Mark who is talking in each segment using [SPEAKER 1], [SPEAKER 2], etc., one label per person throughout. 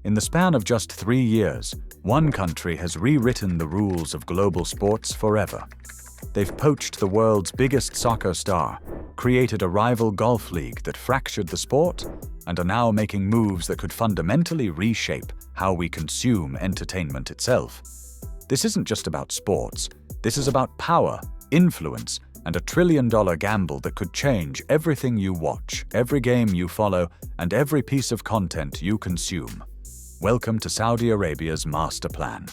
[SPEAKER 1] In the span of just 3 years, one country has rewritten the rules of global sports forever. They've poached the world's biggest soccer star, created a rival golf league that fractured the sport, and are now making moves that could fundamentally reshape how we consume entertainment itself. This isn't just about sports. This is about power, influence, and a trillion-dollar gamble that could change everything you watch, every game you follow, and every piece of content you consume. Welcome to Saudi Arabia's master plan.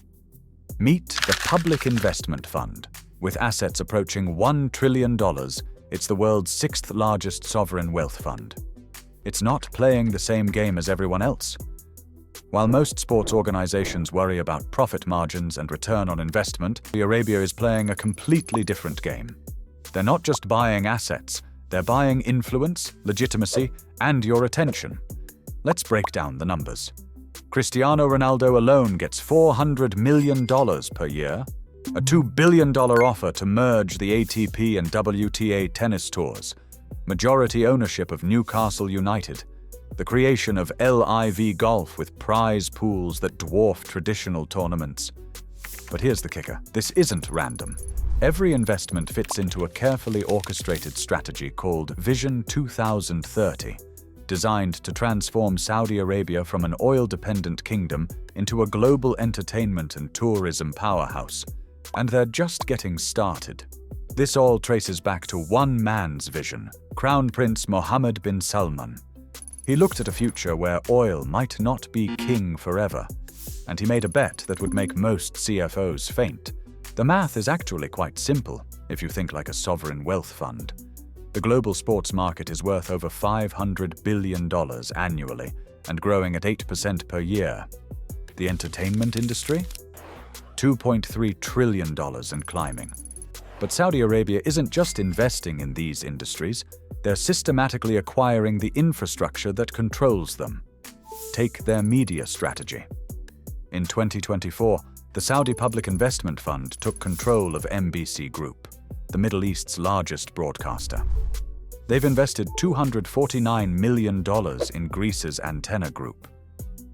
[SPEAKER 1] Meet the Public Investment Fund. With assets approaching $1 trillion, it's the world's 6th largest sovereign wealth fund. It's not playing the same game as everyone else. While most sports organizations worry about profit margins and return on investment, Saudi Arabia is playing a completely different game. They're not just buying assets, they're buying influence, legitimacy, and your attention. Let's break down the numbers. Cristiano Ronaldo alone gets $400 million per year, a $2 billion offer to merge the ATP and WTA tennis tours, majority ownership of Newcastle United, the creation of LIV Golf with prize pools that dwarf traditional tournaments. But here's the kicker. This isn't random. Every investment fits into a carefully orchestrated strategy called Vision 2030, designed to transform Saudi Arabia from an oil-dependent kingdom into a global entertainment and tourism powerhouse. And they're just getting started. This all traces back to one man's vision, Crown Prince Mohammed bin Salman. He looked at a future where oil might not be king forever, and he made a bet that would make most CFOs faint. The math is actually quite simple, if you think like a sovereign wealth fund. The global sports market is worth over $500 billion annually, and growing at 8% per year. The entertainment industry? $2.3 trillion and climbing. But Saudi Arabia isn't just investing in these industries, they're systematically acquiring the infrastructure that controls them. Take their media strategy. In 2024, the Saudi Public Investment Fund took control of MBC Group, the Middle East's largest broadcaster. They've invested $249 million in Greece's Antenna Group.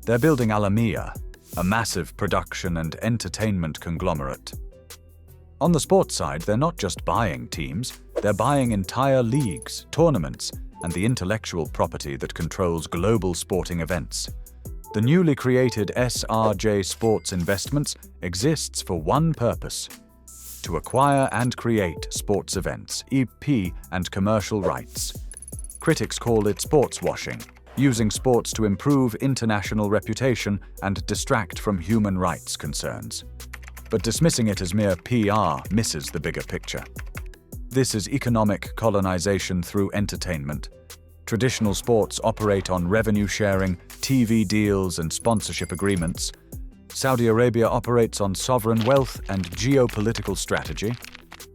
[SPEAKER 1] They're building Alamiya, a massive production and entertainment conglomerate. On the sports side, they're not just buying teams, they're buying entire leagues, tournaments, and the intellectual property that controls global sporting events. The newly created SRJ Sports Investments exists for one purpose: to acquire and create sports events, EP, and commercial rights. Critics call it sports washing, using sports to improve international reputation and distract from human rights concerns. But dismissing it as mere PR misses the bigger picture. This is economic colonization through entertainment. Traditional sports operate on revenue sharing, TV deals, and sponsorship agreements. Saudi Arabia operates on sovereign wealth and geopolitical strategy.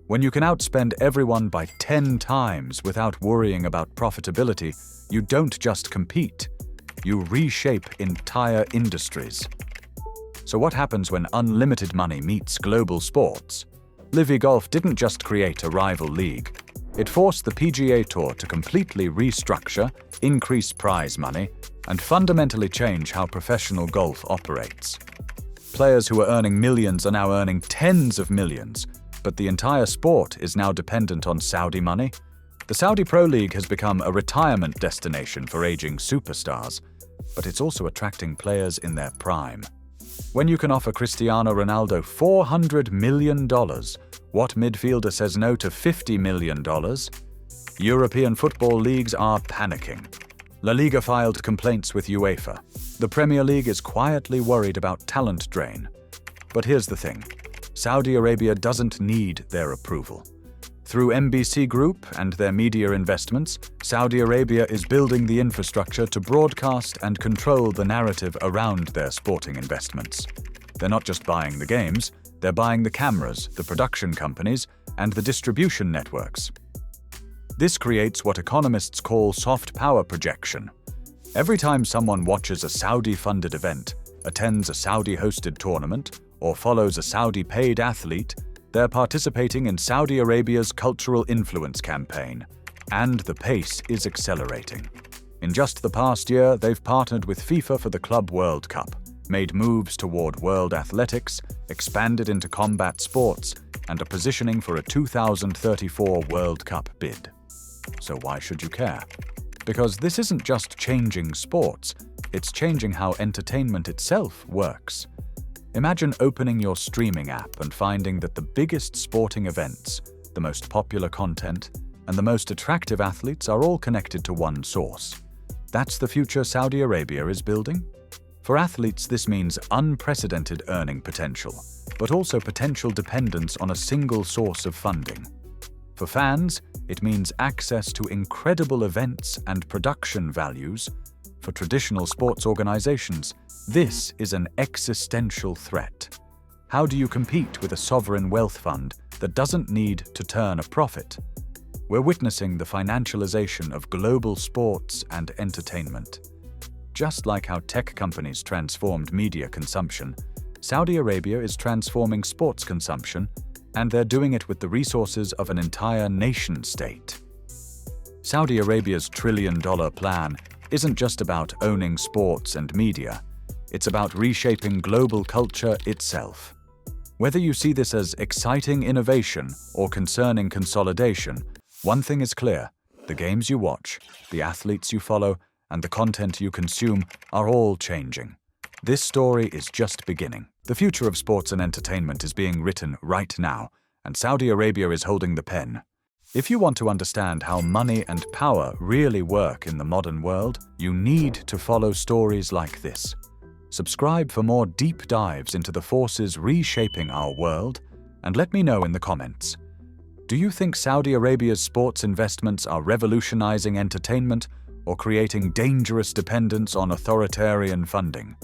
[SPEAKER 1] When you can outspend everyone by 10 times without worrying about profitability, you don't just compete, you reshape entire industries. So what happens when unlimited money meets global sports? LIV Golf didn't just create a rival league. It forced the PGA Tour to completely restructure, increase prize money, and fundamentally change how professional golf operates. Players who were earning millions are now earning tens of millions, but the entire sport is now dependent on Saudi money. The Saudi Pro League has become a retirement destination for aging superstars, but it's also attracting players in their prime. When you can offer Cristiano Ronaldo $400 million, what midfielder says no to $50 million? European football leagues are panicking. La Liga filed complaints with UEFA. The Premier League is quietly worried about talent drain. But here's the thing. Saudi Arabia doesn't need their approval. Through MBC Group and their media investments, Saudi Arabia is building the infrastructure to broadcast and control the narrative around their sporting investments. They're not just buying the games, they're buying the cameras, the production companies, and the distribution networks. This creates what economists call soft power projection. Every time someone watches a Saudi-funded event, attends a Saudi-hosted tournament, or follows a Saudi-paid athlete, they're participating in Saudi Arabia's cultural influence campaign, and the pace is accelerating. In just the past year, they've partnered with FIFA for the Club World Cup, made moves toward world athletics, expanded into combat sports, and are positioning for a 2034 World Cup bid. So why should you care? Because this isn't just changing sports, it's changing how entertainment itself works. Imagine opening your streaming app and finding that the biggest sporting events, the most popular content, and the most attractive athletes are all connected to one source. That's the future Saudi Arabia is building? For athletes, this means unprecedented earning potential, but also potential dependence on a single source of funding. For fans, it means access to incredible events and production values. For traditional sports organizations, this is an existential threat. How do you compete with a sovereign wealth fund that doesn't need to turn a profit? We're witnessing the financialization of global sports and entertainment. Just like how tech companies transformed media consumption, Saudi Arabia is transforming sports consumption, and they're doing it with the resources of an entire nation-state. Saudi Arabia's trillion-dollar plan isn't just about owning sports and media, it's about reshaping global culture itself. Whether you see this as exciting innovation or concerning consolidation, one thing is clear: the games you watch, the athletes you follow, and the content you consume are all changing. This story is just beginning. The future of sports and entertainment is being written right now, and Saudi Arabia is holding the pen. If you want to understand how money and power really work in the modern world, you need to follow stories like this. Subscribe for more deep dives into the forces reshaping our world, and let me know in the comments. Do you think Saudi Arabia's sports investments are revolutionizing entertainment or creating dangerous dependence on authoritarian funding?